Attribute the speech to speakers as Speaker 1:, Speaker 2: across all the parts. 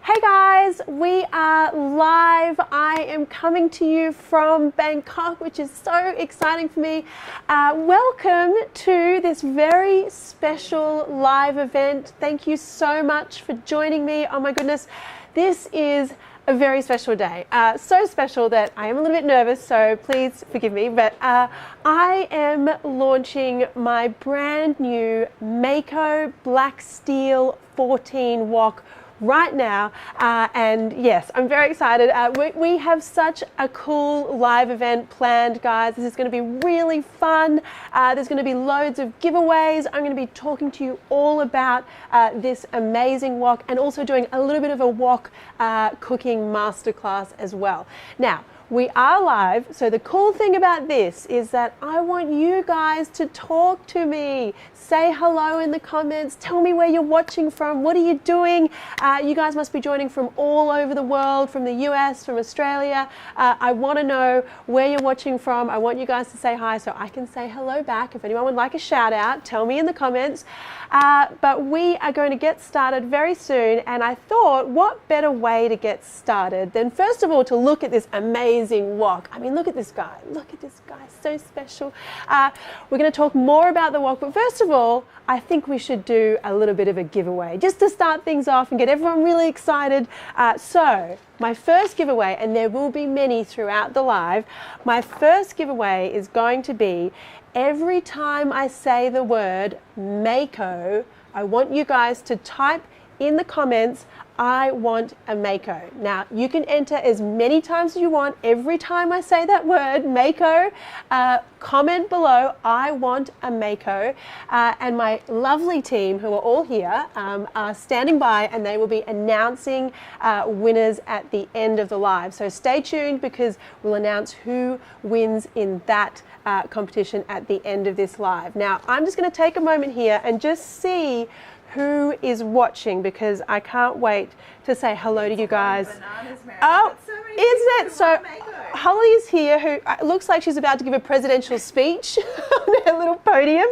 Speaker 1: Hey guys, we are live. I am coming to you from Bangkok, which is so exciting for me. Welcome to this very special live event. Thank you so much for joining me. Oh my goodness, this is a very special day. So special that I am a little bit nervous, so please forgive me. But I am launching my brand new Mako Black Steel 14 wok right now, and yes, I'm very excited. We have such a cool live event planned, guys. This is going to be really fun. There's going to be loads of giveaways. I'm going to be talking to you all about this amazing wok and also doing a little bit of a wok cooking masterclass as well. Now, we are live, so the cool thing about this is that I want you guys to talk to me. Say hello in the comments. Tell me where you're watching from. What are you doing? You guys must be joining from all over the world, from the US, from Australia. I want to know where you're watching from. I want you guys to say hi so I can say hello back. If anyone would like a shout out, tell me in the comments. But we are going to get started very soon, and I thought, what better way to get started than first of all to look at this amazing wok. I mean, look at this guy. Look at this guy, so special. We're going to talk more about the wok, but first of all, I think we should do a little bit of a giveaway just to start things off and get everyone really excited. So my first giveaway, and there will be many throughout the live, my first giveaway is going to be every time I say the word Mako, I want you guys to type in the comments, I want a Mako. Now, you can enter as many times as you want. Every time I say that word, Mako, comment below, I want a Mako. And my lovely team, who are all here, are standing by, and they will be announcing winners at the end of the live. So stay tuned, because we'll announce who wins in that competition at the end of this live. Now, I'm just going to take a moment here and just see who is watching, because I can't wait to say hello to you guys. Oh, isn't it? So Holly is here, who looks like she's about to give a presidential speech on her little podium.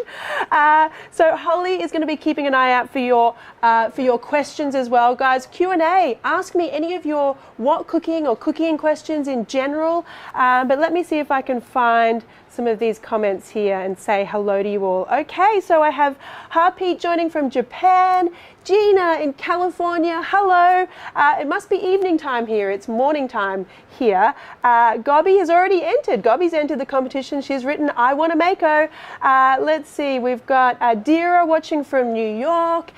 Speaker 1: So Holly is going to be keeping an eye out for your questions as well, guys. Q&A. Ask me any of your wok cooking or cooking questions in general. But let me see if I can find some of these comments here and say hello to you all. Okay, so I have Harpreet joining from Japan, Gina in California, hello. It must be evening time here, it's morning time here. Gobby has already entered. Gobby's entered the competition. She's written, I want a Mako. Let's see, we've got Dira watching from New York.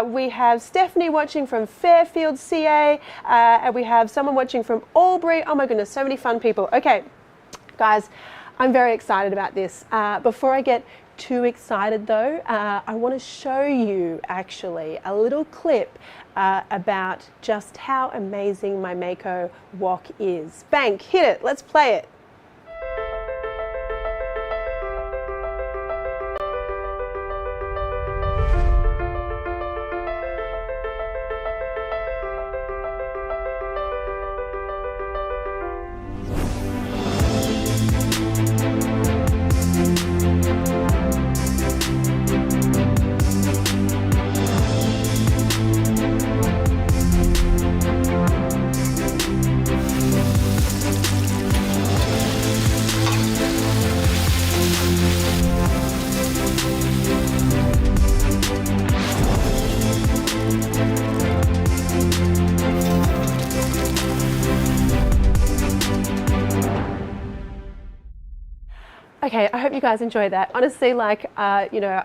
Speaker 1: We have Stephanie watching from Fairfield, CA. And we have someone watching from Albury. Oh my goodness, so many fun people. Okay, guys, I'm very excited about this. Before I get too excited though, I want to show you actually a little clip about just how amazing my Mako wok is. Bank, hit it, let's play it. Okay, I hope you guys enjoyed that. Honestly, like, you know,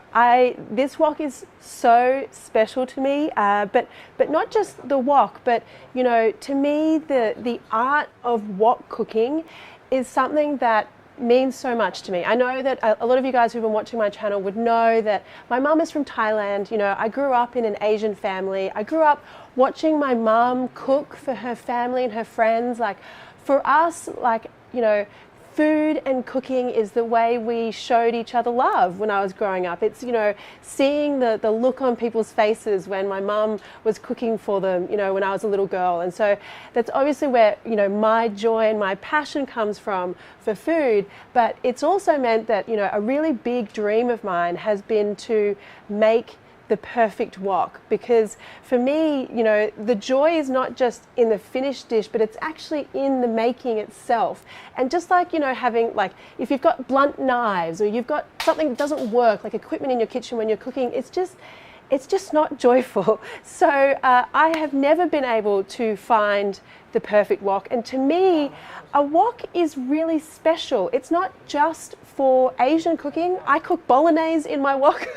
Speaker 1: this wok is so special to me, but not just the wok, but, you know, to me, the art of wok cooking is something that means so much to me. I know that a lot of you guys who've been watching my channel would know that my mum is from Thailand. You know, I grew up in an Asian family. I grew up watching my mum cook for her family and her friends. Like, for us, like, you know, food and cooking is the way we showed each other love when I was growing up. It's, you know, seeing the look on people's faces when my mum was cooking for them, you know, when I was a little girl. And so that's obviously where, you know, my joy and my passion comes from for food. But it's also meant that, you know, a really big dream of mine has been to make the perfect wok, because for me, you know, the joy is not just in the finished dish, but it's actually in the making itself. And just like, you know, having, like, if you've got blunt knives or you've got something that doesn't work, like equipment in your kitchen when you're cooking, it's just not joyful. So I have never been able to find the perfect wok. And to me, a wok is really special. It's not just for Asian cooking. I cook bolognese in my wok.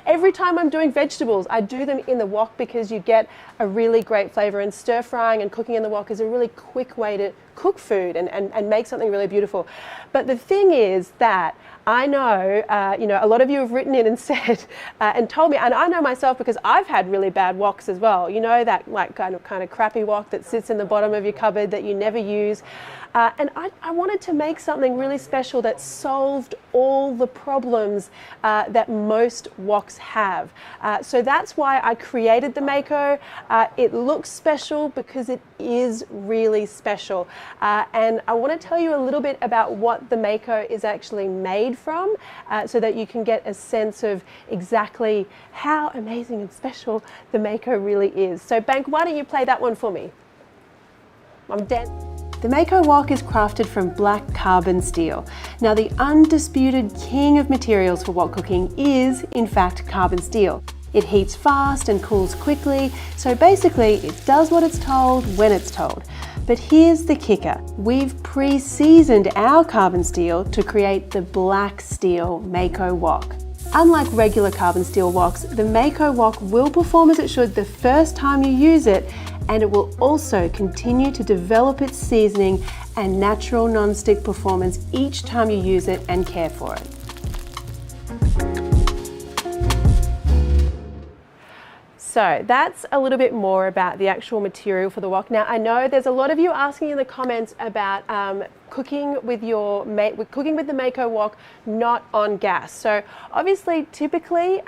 Speaker 1: Every time I'm doing vegetables, I do them in the wok because you get a really great flavor, and stir frying and cooking in the wok is a really quick way to cook food and make something really beautiful. But the thing is that I know, you know, a lot of you have written in and said and told me, and I know myself because I've had really bad woks as well. You know, that like kind of crappy wok that sits in the bottom of your cupboard that you never use. And I wanted to make something really special that solved all the problems that most woks have. So that's why I created the Mako. It looks special because it is really special. And I want to tell you a little bit about what the Mako is actually made from, so that you can get a sense of exactly how amazing and special the Mako really is. So Bank, why don't you play that one for me? I'm dead. The Mako wok is crafted from black carbon steel. Now, the undisputed king of materials for wok cooking is, in fact, carbon steel. It heats fast and cools quickly, so basically it does what it's told when it's told. But here's the kicker. We've pre-seasoned our carbon steel to create the black steel Mako wok. Unlike regular carbon steel woks, the Mako wok will perform as it should the first time you use it, and it will also continue to develop its seasoning and natural non-stick performance each time you use it and care for it. So that's a little bit more about the actual material for the wok. Now, I know there's a lot of you asking in the comments about cooking with the Mako wok not on gas. So obviously, typically,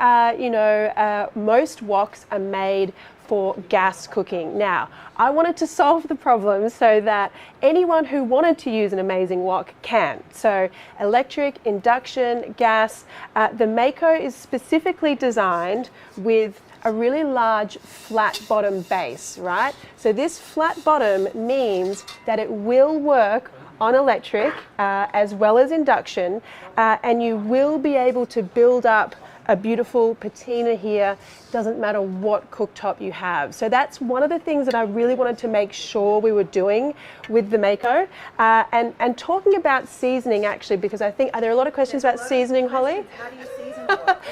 Speaker 1: most woks are made for gas cooking. Now, I wanted to solve the problem so that anyone who wanted to use an amazing wok can. So electric, induction, gas. The Mako is specifically designed with a really large flat bottom base, right? So this flat bottom means that it will work on electric as well as induction, and you will be able to build up a beautiful patina here. Doesn't matter what cooktop you have. So that's one of the things that I really wanted to make sure we were doing with the Mako. And talking about seasoning, actually, because I think, are there a lot of questions about seasoning, Holly?
Speaker 2: How do you season the wok?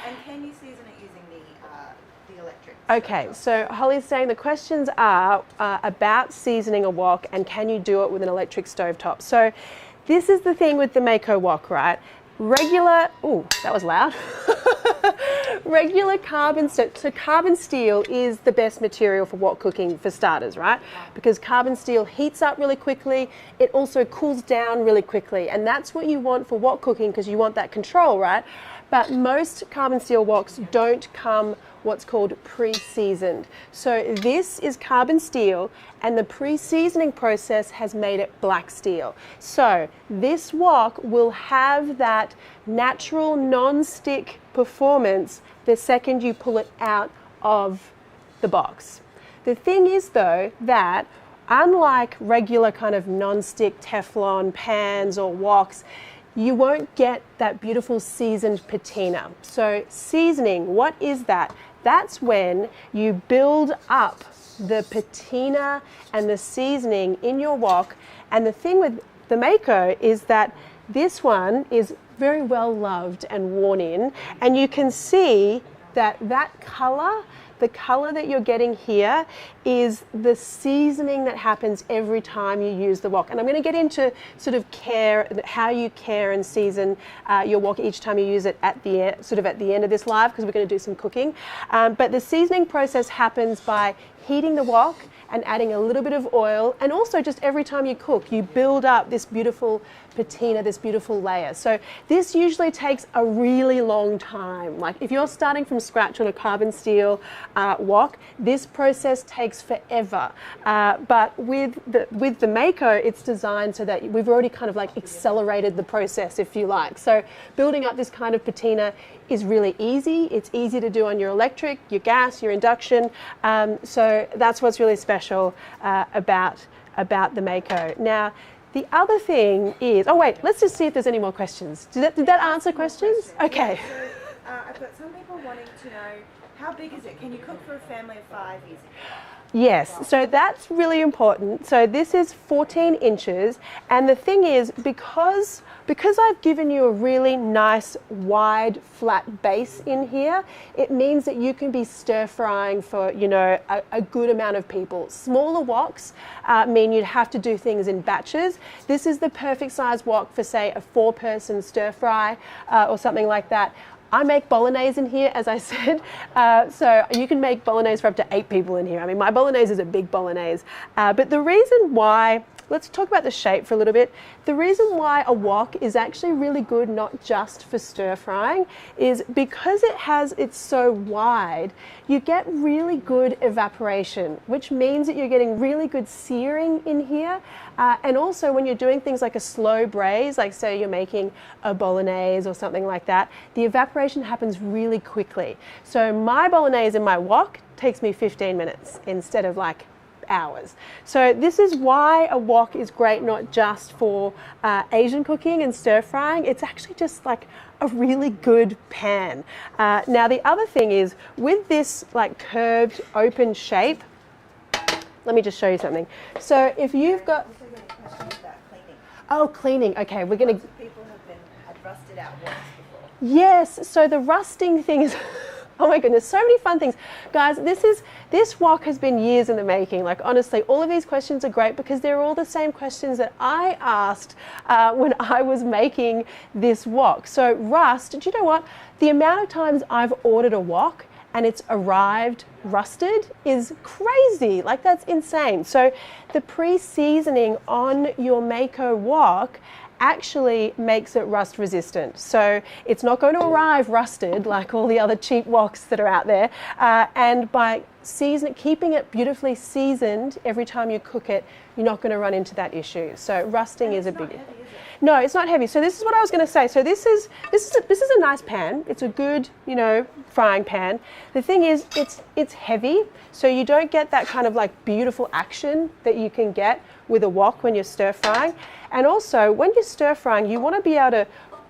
Speaker 2: And can you season it using the electric?
Speaker 1: Okay, so Holly's saying the questions are about seasoning a wok and can you do it with an electric stovetop. So this is the thing with the Mako wok, right? Regular, ooh, that was loud. Regular carbon steel, so carbon steel is the best material for wok cooking for starters, right? Because carbon steel heats up really quickly, it also cools down really quickly, and that's what you want for wok cooking because you want that control, right? But most carbon steel woks don't come what's called pre-seasoned. So this is carbon steel and the pre-seasoning process has made it black steel. So this wok will have that natural non-stick performance the second you pull it out of the box. The thing is though that unlike regular kind of non-stick Teflon pans or woks, you won't get that beautiful seasoned patina. So seasoning, what is that? That's when you build up the patina and the seasoning in your wok. And the thing with the Mako is that this one is very well loved and worn in. And you can see that that color, the color that you're getting here is the seasoning that happens every time you use the wok. And I'm going to get into sort of care, how you care and season your wok each time you use it at the end, sort of at the end of this live, because we're going to do some cooking. But the seasoning process happens by heating the wok and adding a little bit of oil, and also just every time you cook, you build up this beautiful patina, this beautiful layer. So this usually takes a really long time. Like if you're starting from scratch on a carbon steel wok, this process takes forever. But with the Mako, it's designed so that we've already kind of like accelerated the process, if you like. So building up this kind of patina is really easy. It's easy to do on your electric, your gas, your induction. So that's what's really special about the Mako. Now, the other thing is, oh wait, let's just see if there's any more questions. Did that answer questions? Okay.
Speaker 2: So I've got some people wanting to know, how big is it? Can you cook for a family of 5 using it?
Speaker 1: Yes, so that's really important. So this is 14 inches, and the thing is, because I've given you a really nice wide flat base in here, it means that you can be stir frying for, you know, a good amount of people. Smaller woks mean you'd have to do things in batches. This is the perfect size wok for, say, a 4-person stir fry or something like that. I make bolognese in here, as I said, so you can make bolognese for up to 8 people in here. I mean, my bolognese is a big bolognese, but the reason why, let's talk about the shape for a little bit. The reason why a wok is actually really good, not just for stir frying, is because it's so wide, you get really good evaporation, which means that you're getting really good searing in here. And also when you're doing things like a slow braise, like say you're making a bolognese or something like that, the evaporation happens really quickly. So my bolognese in my wok takes me 15 minutes instead of like hours. So this is why a wok is great, not just for Asian cooking and stir frying. It's actually just like a really good pan. Now the other thing is, with this like curved open shape, let me just show you something. So if you've got cleaning. Okay, we're going to.
Speaker 2: Lots of people had rusted out woks before.
Speaker 1: Yes, so the rusting thing is. Oh my goodness, so many fun things. Guys, this wok has been years in the making. Like honestly, all of these questions are great because they're all the same questions that I asked when I was making this wok. So rust, do you know what? The amount of times I've ordered a wok and it's arrived rusted is crazy. Like that's insane. So the pre-seasoning on your Mako wok actually makes it rust resistant. So it's not going to arrive rusted like all the other cheap woks that are out there. And by keeping it beautifully seasoned every time you cook it, you're not going to run into that issue. So rusting is a big issue. No, it's not heavy. So this is what I was going to say. So this is a nice pan. It's a good, you know, frying pan. The thing is, it's heavy, so you don't get that kind of like beautiful action that you can get with a wok when you're stir frying. And also, when you're stir frying, you want to be able to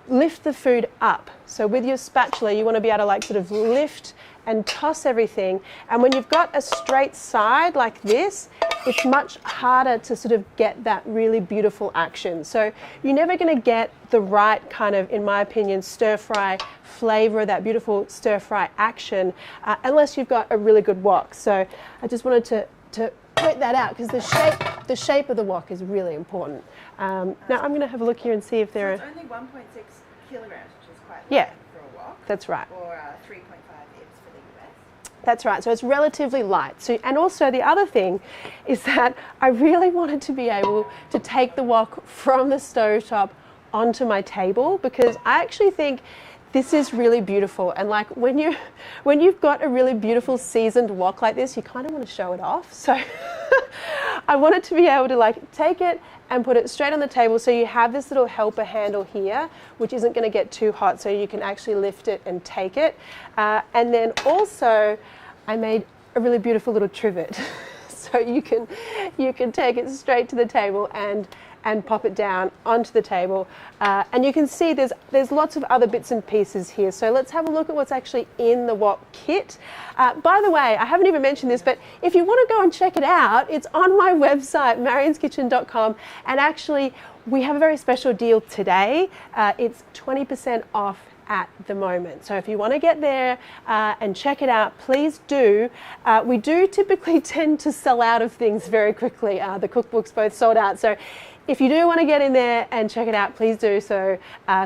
Speaker 1: lift the food up. So with your spatula, you want to be able to like sort of lift and toss everything. And when you've got a straight side like this, it's much harder to sort of get that really beautiful action. So you're never going to get the right kind of, in my opinion, stir fry flavor, that beautiful stir fry action, unless you've got a really good wok. So I just wanted to point that out because the shape of the wok is really important. Now I'm going to have a look here and see if there are.
Speaker 2: It's only 1.6 kilograms, which is quite
Speaker 1: Yeah,
Speaker 2: light for a wok.
Speaker 1: That's right.
Speaker 2: Or 3.5 ibs for the US.
Speaker 1: That's right. So it's relatively light. So, and also the other thing is that I really wanted to be able to take the wok from the stovetop onto my table, because I actually think this is really beautiful. And like when you've got a really beautiful seasoned wok like this, you kind of want to show it off. So I wanted to be able to like take it and put it straight on the table, so you have this little helper handle here which isn't going to get too hot, so you can actually lift it and take it. And then also I made a really beautiful little trivet so you can take it straight to the table and pop it down onto the table. And you can see there's lots of other bits and pieces here. So let's have a look at what's actually in the wok kit. By the way, I haven't even mentioned this, but if you want to go and check it out, it's on my website, marionskitchen.com. And actually, we have a very special deal today. It's 20% off at the moment. So if you want to get there and check it out, please do. We do typically tend to sell out of things very quickly. The cookbook's both sold out. So if you do want to get in there and check it out, please do so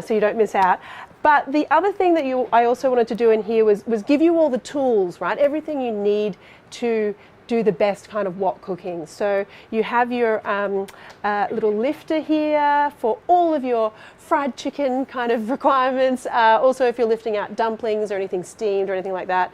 Speaker 1: you don't miss out. But the other thing that I also wanted to do in here was give you all the tools, right? Everything you need to do the best kind of wok cooking. So you have your little lifter here for all of your fried chicken kind of requirements. Also, if you're lifting out dumplings or anything steamed or anything like that.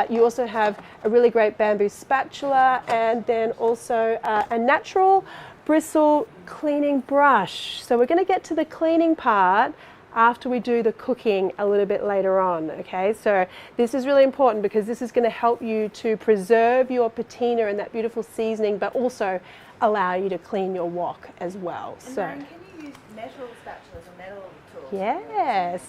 Speaker 1: You also have a really great bamboo spatula, and then also a natural bristle cleaning brush. So we're going to get to the cleaning part after we do the cooking a little bit later on, okay? So this is really important because this is going to help you to preserve your patina and that beautiful seasoning, but also allow you to clean your wok as well.
Speaker 2: And
Speaker 1: so
Speaker 2: Marion, can you use metal spatulas or metal tools?
Speaker 1: yes.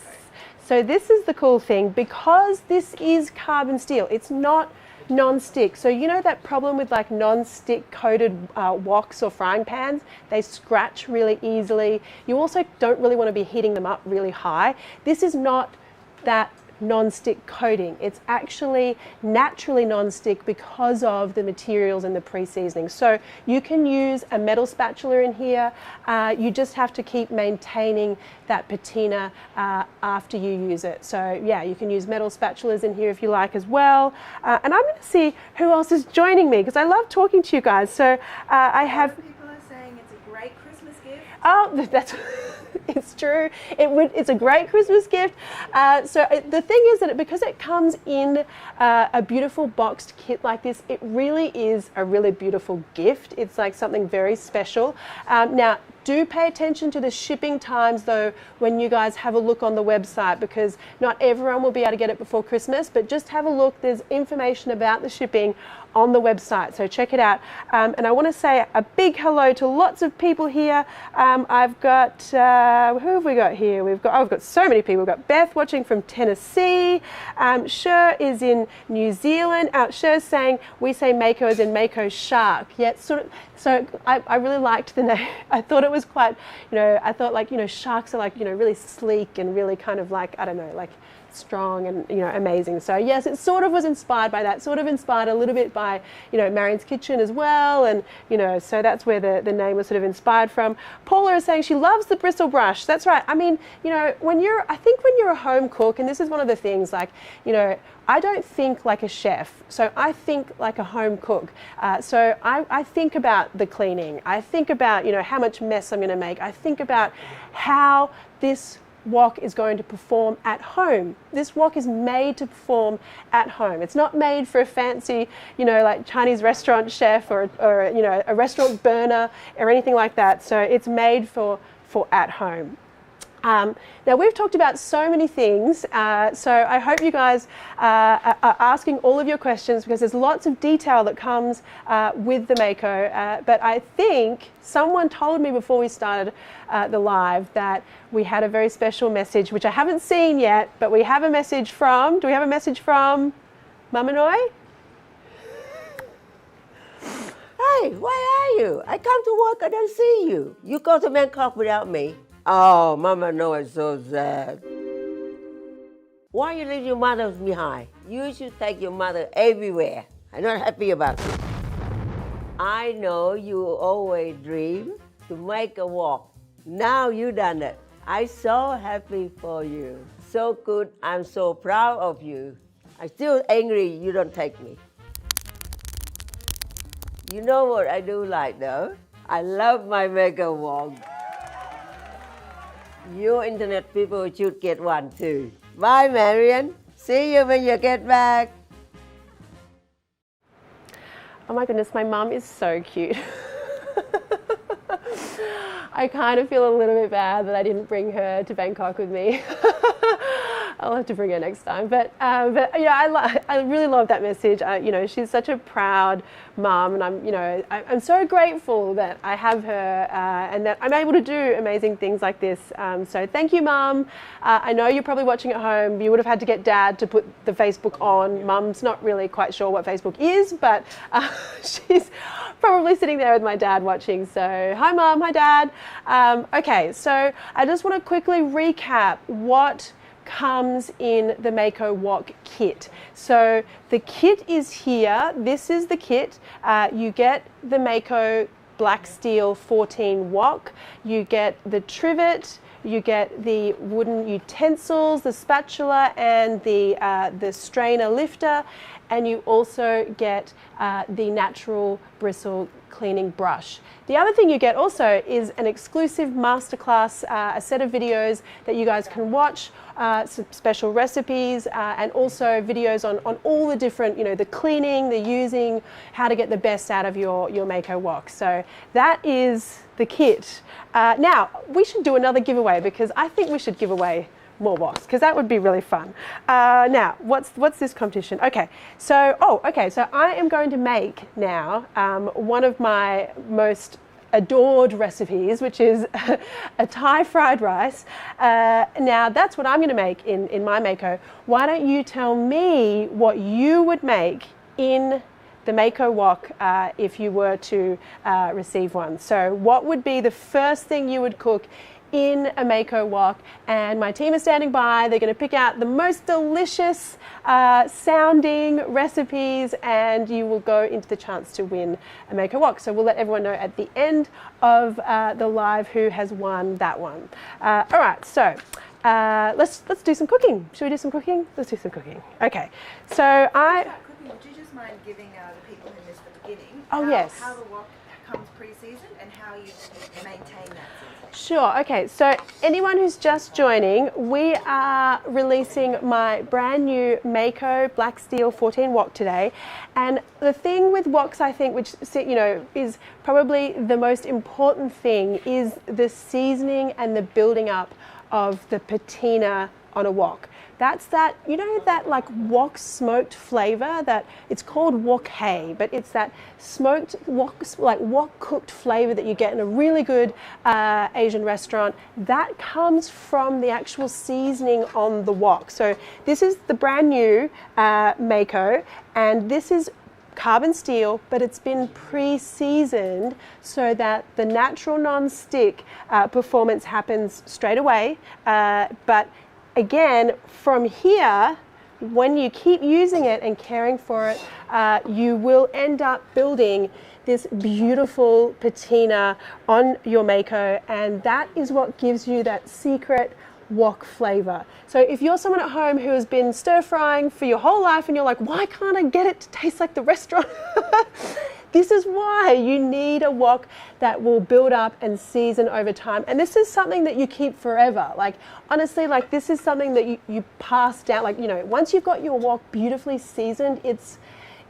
Speaker 1: So this is the cool thing, because this is carbon steel, it's not non-stick. So you know that problem with like non-stick coated woks or frying pans? They scratch really easily. You also don't really want to be heating them up really high. This is not that non-stick coating. It's actually naturally non-stick because of the materials and the pre-seasoning. So you can use a metal spatula in here. You just have to keep maintaining that patina after you use it. So yeah, you can use metal spatulas in here if you like as well. And I'm going to see who else is joining me because I love talking to you guys. So I have...
Speaker 2: People are saying it's a great Christmas gift.
Speaker 1: Oh, that's... It's true. It's a great Christmas gift. The thing is that because it comes in a beautiful boxed kit like this, it really is a really beautiful gift. It's like something very special. Now, do pay attention to the shipping times though when you guys have a look on the website, because not everyone will be able to get it before Christmas, but just have a look. There's information about the shipping on the website, so check it out. And I want to say a big hello to lots of people here. I've got, who have we got here? We've got so many people. We've got Beth watching from Tennessee. Sher is in New Zealand. Sher's saying, we say Mako as in Mako shark. Yeah, sort of. So I really liked the name. I thought it was quite, I thought like, sharks are like, really sleek and really kind of like, I don't know, like strong and, amazing. So yes, it sort of was inspired by that, sort of inspired a little bit by, Marion's Kitchen as well. And, so that's where the name was sort of inspired from. Paula is saying she loves the bristle brush. That's right. I mean, I think when you're a home cook, and this is one of the things like, I don't think like a chef, so I think like a home cook. So I think about the cleaning. I think about, how much mess I'm going to make. I think about how this wok is going to perform at home. This wok is made to perform at home. It's not made for a fancy, like Chinese restaurant chef or a restaurant burner or anything like that. So it's made for at home. Now we've talked about so many things, so I hope you guys are asking all of your questions, because there's lots of detail that comes with the Mako, but I think someone told me before we started the live that we had a very special message, which I haven't seen yet, but we have a message from, do we have a message from Mamanoi?
Speaker 3: Hey, where are you? I come to work, I don't see you. You go to Bangkok without me. Oh, Mama, no, it's so sad. Why you leave your mother behind? You should take your mother everywhere. I'm not happy about it. I know you always dream to make a walk. Now you done it. I'm so happy for you. So good. I'm so proud of you. I'm still angry you don't take me. You know what I do like though? I love my mega walk. You internet people should get one too. Bye, Marion. See you when you get back.
Speaker 1: Oh my goodness, my mum is so cute. I kind of feel a little bit bad that I didn't bring her to Bangkok with me. I'll have to bring her next time. But I really love that message. She's such a proud mum, and I'm so grateful that I have her and that I'm able to do amazing things like this. So thank you, Mum. I know you're probably watching at home. You would have had to get Dad to put the Facebook on. Mum's not really quite sure what Facebook is, but she's probably sitting there with my dad watching. So hi, Mum. Hi, Dad. Okay, so I just want to quickly recap what comes in the Mako Wok kit. So the kit is here. This is the kit. You get the Mako Black Steel 14 wok. You get the trivet. You get the wooden utensils, the spatula, and the strainer lifter. and you also get the natural bristle cleaning brush. The other thing you get also is an exclusive masterclass, a set of videos that you guys can watch, some special recipes, and also videos on all the different, the cleaning, the using, how to get the best out of your Mako wok. So that is the kit. Now, we should do another giveaway because I think we should give away more woks because that would be really fun. Now, what's this competition? Okay, so I am going to make now one of my most adored recipes, which is a Thai fried rice. Now, that's what I'm going to make in my Mako. Why don't you tell me what you would make in the Mako wok if you were to receive one? So what would be the first thing you would cook in a Mako wok? And my team is standing by. They're going to pick out the most delicious sounding recipes, and you will go into the chance to win a Mako wok. So we'll let everyone know at the end of the live who has won that one. All right, so let's do some cooking. Should we do some cooking? Let's do some cooking. Okay, so
Speaker 2: About cooking, would you just mind giving the people who missed the beginning how the wok comes pre-seasoned and how you maintain that season?
Speaker 1: Sure, okay, so anyone who's just joining, we are releasing my brand new Mako Black Steel 14 wok today. And the thing with woks, I think, which is probably the most important thing, is the seasoning and the building up of the patina on a wok. That's that, that like wok smoked flavor that it's called wok hay, but it's that smoked wok cooked flavor that you get in a really good Asian restaurant. That comes from the actual seasoning on the wok. So this is the brand new Mako, and this is carbon steel, but it's been pre-seasoned so that the natural non-stick performance happens straight away. But again, from here, when you keep using it and caring for it, you will end up building this beautiful patina on your Mako, and that is what gives you that secret wok flavor. So if you're someone at home who has been stir frying for your whole life and you're like, why can't I get it to taste like the restaurant? This is why you need a wok that will build up and season over time. And this is something that you keep forever. Like, honestly, like this is something that you pass down. Like, once you've got your wok beautifully seasoned, it's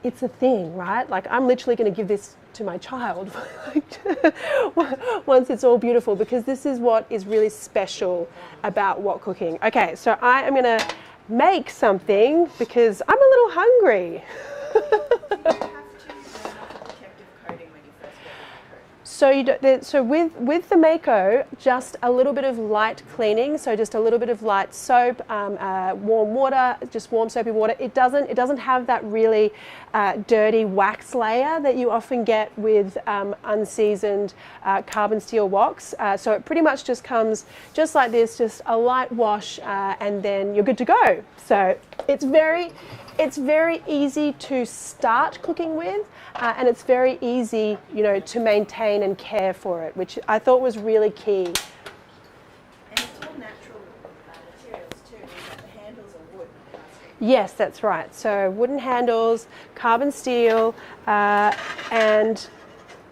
Speaker 1: a thing, right? Like, I'm literally going to give this to my child once it's all beautiful, because this is what is really special about wok cooking. Okay, so I am going to make something because I'm a little hungry. So with the Mako, just a little bit of light cleaning. So just a little bit of light soap, warm water, just warm soapy water. It doesn't have that really dirty wax layer that you often get with unseasoned carbon steel woks. So it pretty much just comes just like this, just a light wash, and then you're good to go. So it's very easy to start cooking with, and it's very easy, to maintain and care for it, which I thought was really key.
Speaker 2: And it's all natural materials too. The handles are wood.
Speaker 1: Yes, that's right. So wooden handles, carbon steel, and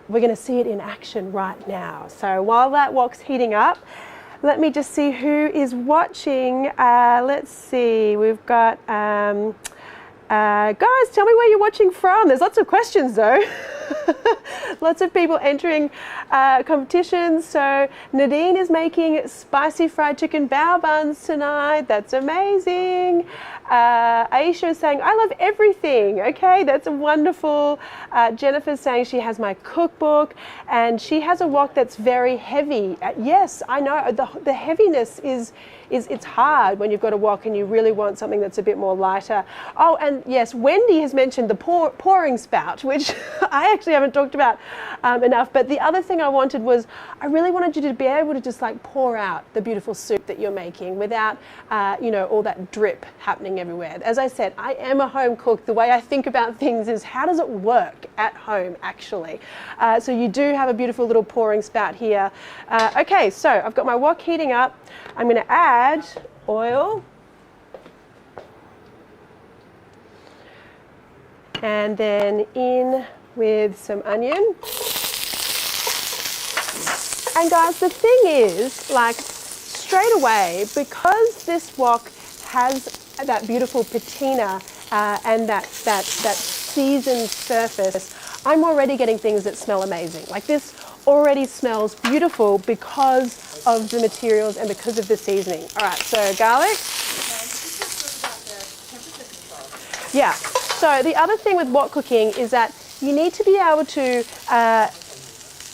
Speaker 1: we're going to see it in action right now. So while that wok's heating up, let me just see who is watching. Let's see, we've got... guys, tell me where you're watching from. There's lots of questions though. Lots of people entering competitions. So Nadine is making spicy fried chicken bao buns tonight. That's amazing. Aisha is saying, I love everything. Okay, that's wonderful. Jennifer's saying she has my cookbook, and she has a wok that's very heavy. Yes, I know. The heaviness is it's hard when you've got a wok and you really want something that's a bit more lighter. Oh, and yes, Wendy has mentioned the pouring spout, which I actually haven't talked about enough. But the other thing I wanted was, I really wanted you to be able to just like pour out the beautiful soup that you're making without, all that drip happening everywhere. As I said, I am a home cook. The way I think about things is, how does it work at home actually? So you do have a beautiful little pouring spout here. Okay, so I've got my wok heating up. I'm going to add oil. And then in with some onion. And guys, the thing is, like, straight away, because this wok has that beautiful patina and that seasoned surface, I'm already getting things that smell amazing. Like, this already smells beautiful because of the materials and because of the seasoning. All right, so garlic. Yeah, so the other thing with wok cooking is that you need to be able to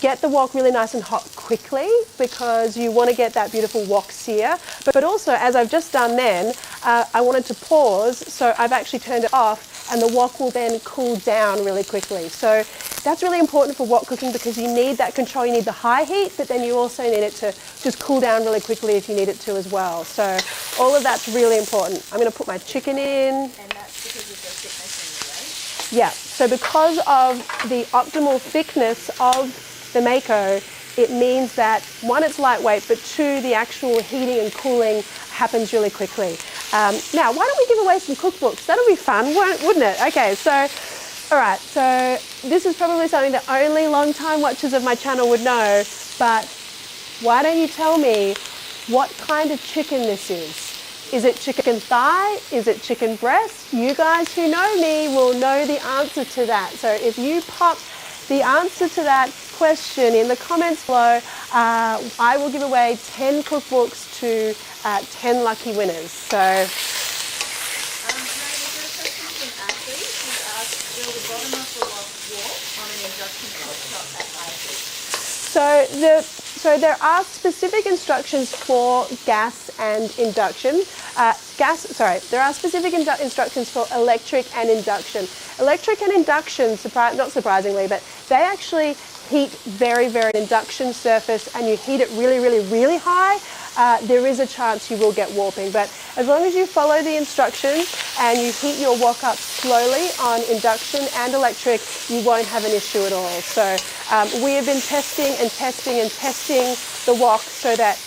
Speaker 1: get the wok really nice and hot quickly because you want to get that beautiful wok sear. But also, as I've just done then, I wanted to pause, so I've actually turned it off, and the wok will then cool down really quickly. So that's really important for wok cooking because you need that control. You need the high heat, but then you also need it to just cool down really quickly if you need it to as well. So all of that's really important. I'm going to put my chicken in.
Speaker 2: And that's because of the thickness in the
Speaker 1: Yeah, so because of the optimal thickness of the Mako, it means that one, it's lightweight, but two, the actual heating and cooling happens really quickly. Now, why don't we give away some cookbooks? That'll be fun, wouldn't it? Okay, so, all right, so this is probably something that only long-time watchers of my channel would know, but why don't you tell me what kind of chicken this is? Is it chicken thigh? Is it chicken breast? You guys who know me will know the answer to that. So if you pop the answer to that question in the comments below, I will give away 10 cookbooks to 10 lucky winners. So,
Speaker 2: there's a question from Ashley. She's asked, will the bottom of the wok warp on an induction cooktop at high heat?
Speaker 1: So there are specific instructions for gas and induction. There are specific instructions for electric and induction. Electric and induction, not surprisingly, but they actually heat very, very induction surface, and you heat it really, really, really high, there is a chance you will get warping. But as long as you follow the instructions and you heat your wok up slowly on induction and electric, you won't have an issue at all. So we have been testing the wok so that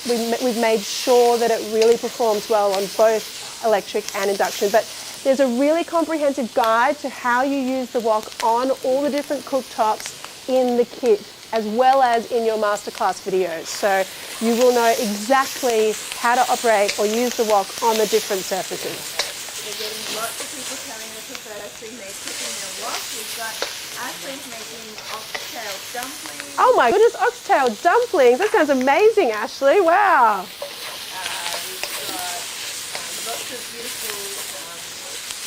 Speaker 1: we've made sure that it really performs well on both electric and induction. But there's a really comprehensive guide to how you use the wok on all the different cooktops in the kit, as well as in your masterclass videos. So you will know exactly how to operate or use the wok on the different surfaces.
Speaker 2: We're getting lots of people telling us about seeing their cooking their wok. We've got Ashley's making oxtail dumplings.
Speaker 1: Oh my goodness, oxtail dumplings. That sounds amazing, Ashley. Wow.
Speaker 2: We've got lots of beautiful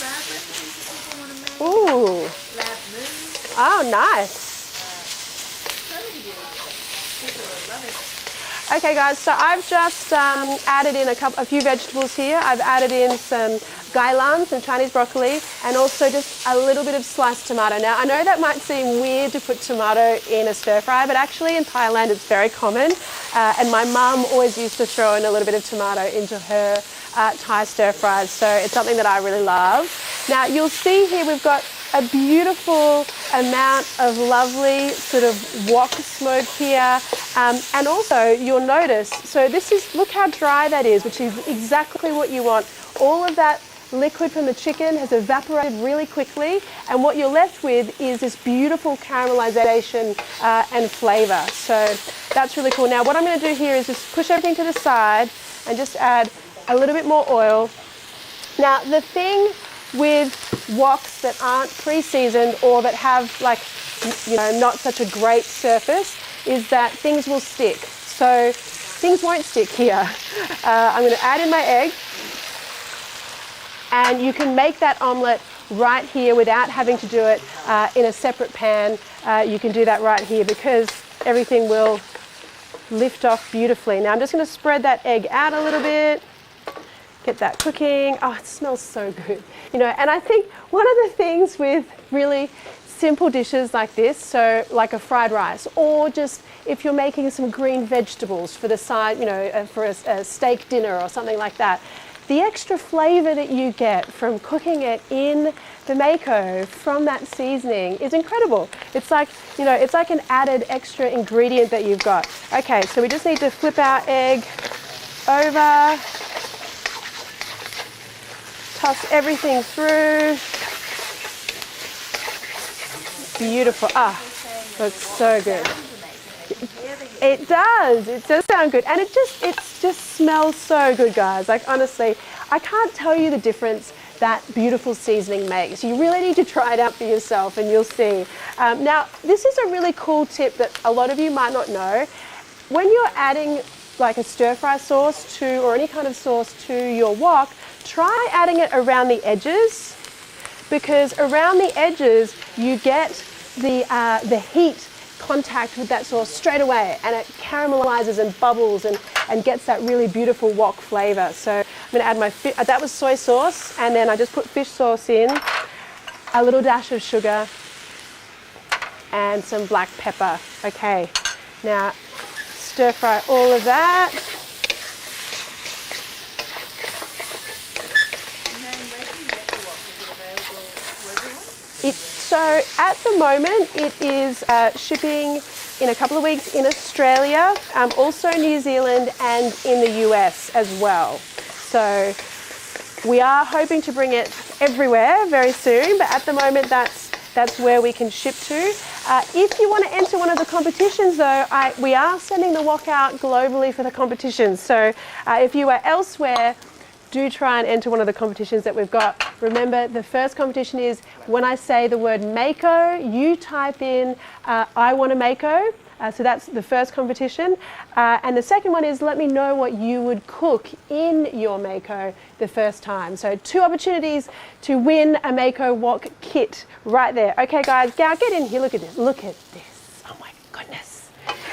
Speaker 2: crab recipes that people want to make.
Speaker 1: Ooh.
Speaker 2: Lab moons.
Speaker 1: Oh, nice. Okay guys, so I've just added in a few vegetables here. I've added in some gailan, some Chinese broccoli, and also just a little bit of sliced tomato. Now I know that might seem weird to put tomato in a stir fry, but actually in Thailand it's very common. And my mum always used to throw in a little bit of tomato into her Thai stir fries, so it's something that I really love. Now you'll see here we've got a beautiful amount of lovely sort of wok smoke here, and also you'll notice, so this is, look how dry that is, which is exactly what you want. All of that liquid from the chicken has evaporated really quickly, and what you're left with is this beautiful caramelization and flavor. So that's really cool. Now what I'm going to do here is just push everything to the side and just add a little bit more oil. Now the thing with woks that aren't pre-seasoned or that have, like, you know, not such a great surface is that things will stick. So things won't stick here. I'm going to add in my egg, and you can make that omelette right here without having to do it in a separate pan. You can do that right here because everything will lift off beautifully. Now I'm just going to spread that egg out a little bit. Get that cooking. Oh, it smells so good. You know, and I think one of the things with really simple dishes like this, so like a fried rice, or just if you're making some green vegetables for the side, you know, for a steak dinner or something like that, the extra flavor that you get from cooking it in the Mako from that seasoning is incredible. It's like, you know, it's like an added extra ingredient that you've got. Okay, so we just need to flip our egg over. Toss everything through. beautiful. Ah, looks so good. It does. It does sound good, and it just smells so good, guys. Like honestly, I can't tell you the difference that beautiful seasoning makes. You really need to try it out for yourself, and you'll see. Now, this is a really cool tip that a lot of you might not know. When you're adding like a stir-fry sauce to, or any kind of sauce to your wok, try adding it around the edges, because around the edges you get the heat contact with that sauce straight away, and it caramelizes and bubbles and gets that really beautiful wok flavor. So I'm going to add my that was soy sauce, and then I just put fish sauce in, a little dash of sugar, and some black pepper. Okay, now stir fry all of that. So at the moment it is shipping in a couple of weeks in Australia, also New Zealand and in the US as well. So we are hoping to bring it everywhere very soon, but at the moment that's where we can ship to. If you want to enter one of the competitions though, we are sending the wok out globally for the competitions. So if you are elsewhere, do try and enter one of the competitions that we've got. Remember, the first competition is when I say the word Mako, you type in I want a Mako. So that's the first competition. And the second one is let me know what you would cook in your Mako the first time. So 2 opportunities to win a Mako wok kit right there. Okay guys, now get in here, look at this. Look at this. Oh my goodness.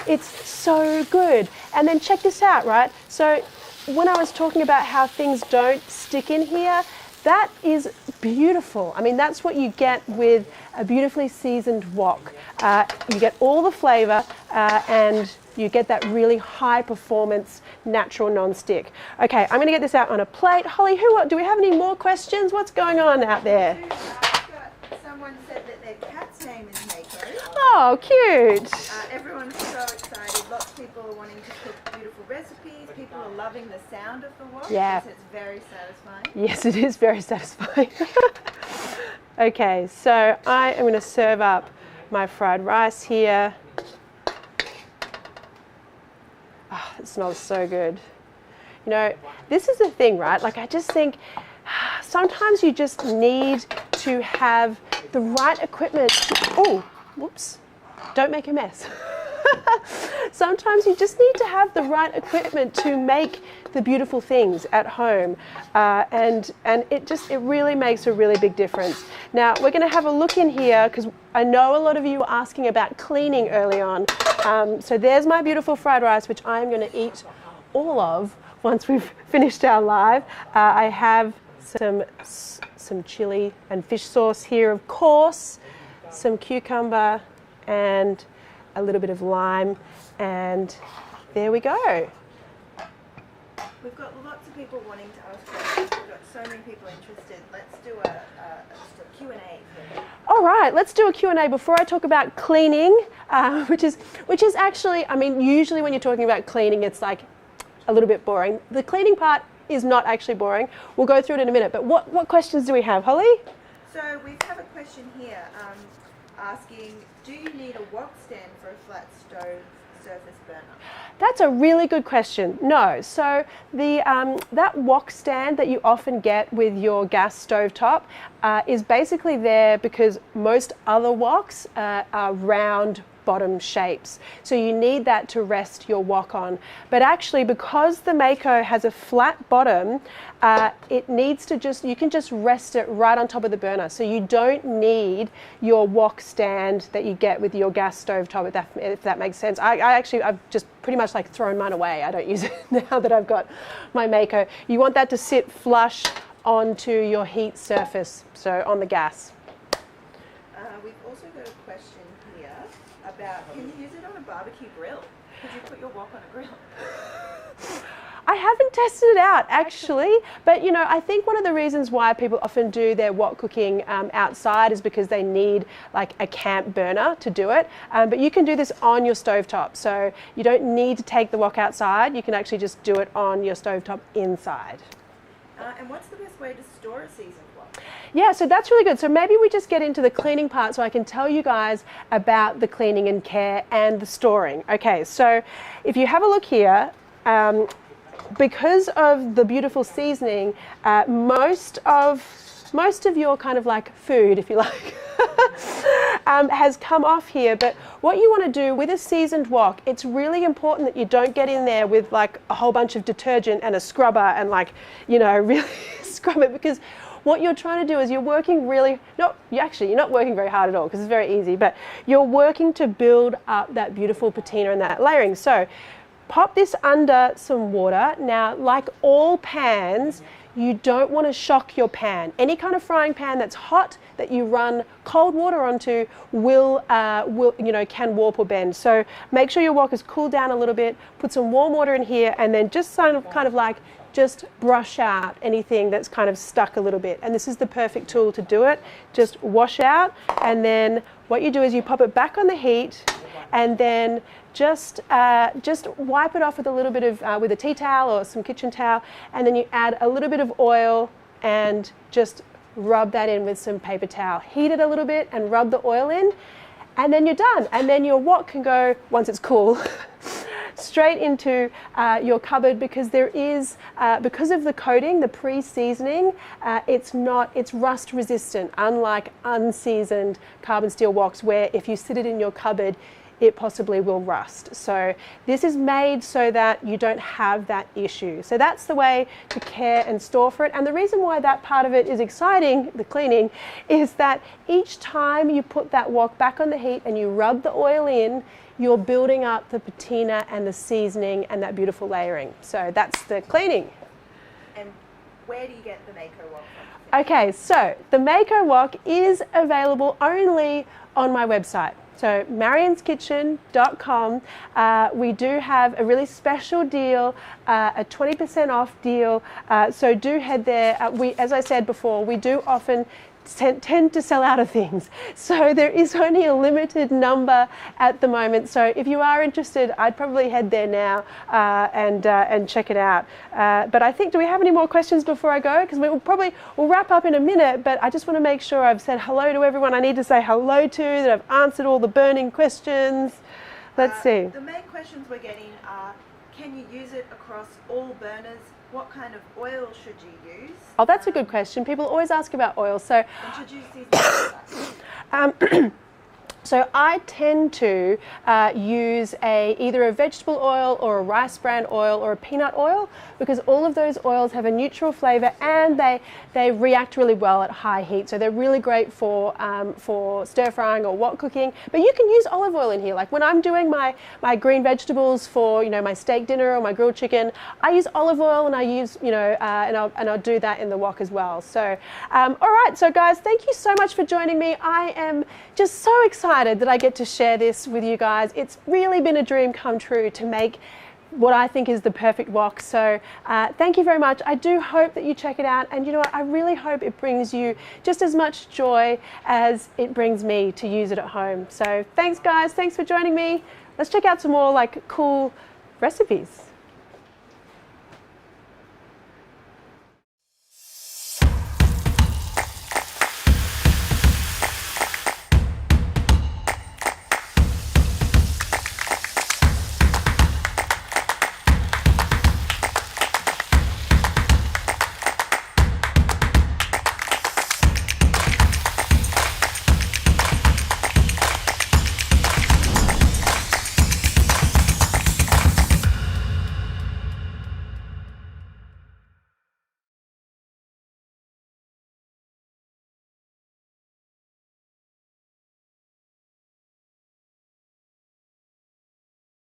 Speaker 1: It's so good. And then check this out, right? So when I was talking about how things don't stick in here, that is beautiful. I mean, that's what you get with a beautifully seasoned wok. You get all the flavor and you get that really high performance natural non-stick. Okay, I'm gonna get this out on a plate. Holly, do we have any more questions? What's going on out there?
Speaker 2: Someone said that their cat's name is Mako.
Speaker 1: Oh, cute.
Speaker 2: Everyone's so excited. Lots of people are wanting to cook beautiful recipes. People are loving the sound of the wok.
Speaker 1: Yeah.
Speaker 2: Because it's very satisfying.
Speaker 1: Yes, it is very satisfying. Okay, so I am going to serve up my fried rice here. Oh, it smells so good. You know, this is the thing, right? Like I just think sometimes you just need to have the right equipment. Oh, whoops. Don't make a mess. Sometimes you just need to have the right equipment to make the beautiful things at home, and it really makes a really big difference. Now we're going to have a look in here because I know a lot of you were asking about cleaning early on. So there's my beautiful fried rice, which I'm going to eat all of once we've finished our live. I have some chili and fish sauce here, of course, some cucumber and a little bit of lime, and there we go.
Speaker 2: We've got lots of people wanting to ask questions. We've got so many people interested. Let's do just a Q&A.
Speaker 1: All right, let's do a Q&A before I talk about cleaning, which is actually, I mean, usually when you're talking about cleaning, it's like a little bit boring. The cleaning part is not actually boring. We'll go through it in a minute, but what questions do we have, Holly?
Speaker 2: So we have a question here asking, do you need a wok stand for a flat stove surface burner?
Speaker 1: That's a really good question. No. So that wok stand that you often get with your gas stovetop is basically there because most other woks are round bottom shapes. So you need that to rest your wok on. But actually, because the Mako has a flat bottom, it needs to you can just rest it right on top of the burner. So you don't need your wok stand that you get with your gas stovetop, if that makes sense. I've just pretty much like thrown mine away. I don't use it now that I've got my Mako. You want that to sit flush onto your heat surface, so on the gas.
Speaker 2: We've also got a question here about, can you use it on a barbecue grill? Could you put your wok on a grill?
Speaker 1: I haven't tested it out actually, but you know, I think one of the reasons why people often do their wok cooking outside is because they need like a camp burner to do it. But you can do this on your stovetop, so you don't need to take the wok outside. You can actually just do it on your stovetop inside.
Speaker 2: And what's the best way to store a seasoned wok?
Speaker 1: Yeah, so that's really good. So maybe we just get into the cleaning part so I can tell you guys about the cleaning and care and the storing. Okay, so if you have a look here, because of the beautiful seasoning, most of your kind of like food, if you like, has come off here. But what you want to do with a seasoned wok, it's really important that you don't get in there with like a whole bunch of detergent and a scrubber and like, you know, really scrub it, because what you're trying to do is you're working really, you're not working very hard at all because it's very easy, but you're working to build up that beautiful patina and that layering. So pop this under some water. Now, like all pans, you don't want to shock your pan. Any kind of frying pan that's hot that you run cold water onto can warp or bend. So make sure your wok is cooled down a little bit, put some warm water in here, and then just kind of like just brush out anything that's kind of stuck a little bit. And this is the perfect tool to do it. Just wash out, and then what you do is you pop it back on the heat, and then just wipe it off with a little bit of, with a tea towel or some kitchen towel, and then you add a little bit of oil and just rub that in with some paper towel. Heat it a little bit and rub the oil in, and then you're done. And then your wok can go, once it's cool, straight into your cupboard, because there is, because of the coating, the pre-seasoning, it's rust resistant, unlike unseasoned carbon steel woks where if you sit it in your cupboard, it possibly will rust. So this is made so that you don't have that issue. So that's the way to care and store for it. And the reason why that part of it is exciting, the cleaning, is that each time you put that wok back on the heat and you rub the oil in, you're building up the patina and the seasoning and that beautiful layering. So that's the cleaning.
Speaker 2: And where do you get the Mako wok from?
Speaker 1: Okay, so the Mako wok is available only on my website. So marianskitchen.com. We do have a really special deal, a 20% off deal. So do head there. As I said before, we do often tend to sell out of things. So there is only a limited number at the moment. So if you are interested, I'd probably head there now and check it out. But I think, do we have any more questions before I go? Because we'll wrap up in a minute, but I just want to make sure I've said hello to everyone I need to say hello to, that I've answered all the burning questions. Let's see.
Speaker 2: The main questions we're getting are, can you use it across all burners? What kind of oil should you use?
Speaker 1: Oh, that's a good question. People always ask about oil. So
Speaker 2: introduce these products.
Speaker 1: So I tend to use either a vegetable oil or a rice bran oil or a peanut oil, because all of those oils have a neutral flavor and they react really well at high heat. So they're really great for stir frying or wok cooking. But you can use olive oil in here. Like when I'm doing my green vegetables for my steak dinner or my grilled chicken, I use olive oil, and I use and I'll do that in the wok as well. So all right, so guys, thank you so much for joining me. I am just so excited that I get to share this with you guys. It's really been a dream come true to make what I think is the perfect wok. So thank you very much. I do hope that you check it out, and you know what, I really hope it brings you just as much joy as it brings me to use it at home. So thanks guys, thanks for joining me. Let's check out some more like cool recipes.